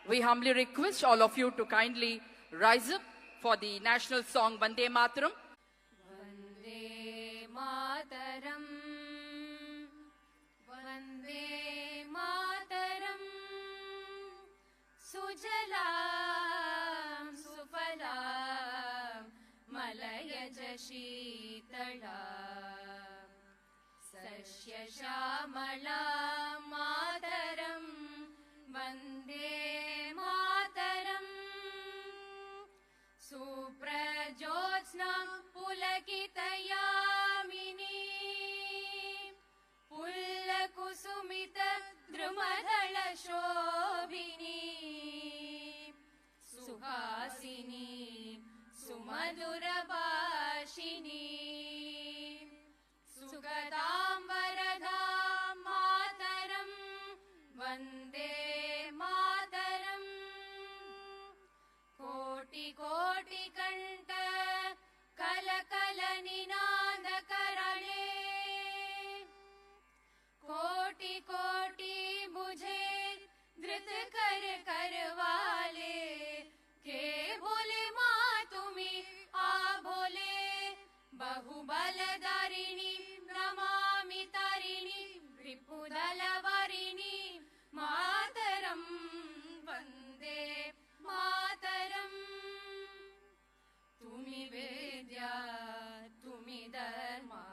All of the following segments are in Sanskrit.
We humbly request all of you to kindly rise up for the national song Vande Mataram. Vande Mataram, Vande Mataram, Sujalam Sufalam, Malayaj Sheetalam, Sasya Shamalam Mataram, Vande Mataram, Suprajyotsna Pulakitayamini, Pullakusumita Drumadhala Shobhini, Suhasini Sumadura Bhashini, Sugadam Varadam Mataram, Vande Mataram, Koti Koti Kanta Kala Kala Ninada Karale, Koti Koti Bujhe Dhrit Kar Karwale, Ke Bhole Ma Tumi A Bhole, Bahubaladarini Namami Tarini, Ripudalavarini Mataram, Vande Mataram. Tumi Vedya, Tumi Dharma,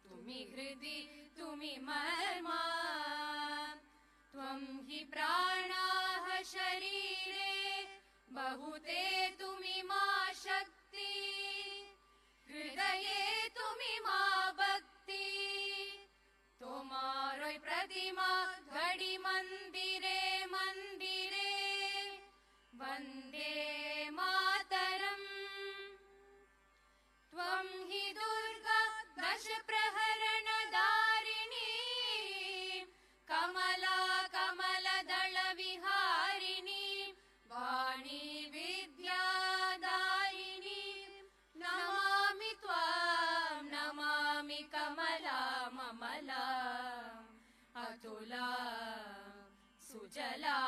Tumi Hridi, Tumi Marma, Tvam hi Pranaah Sharire, Bahute Tumi Ma Shakti, Hridaye Tumi Ma Bhakti, Tomaroi Pratima Ghadi Mandire Mandire, Vande Mataram. Tvam hi Durga Dash Praharana Darini, Kamala Kamala Dala Viharini, Vani Vidya Daini, Namami Tvam Namami Kamala Mamala, Atula Sujala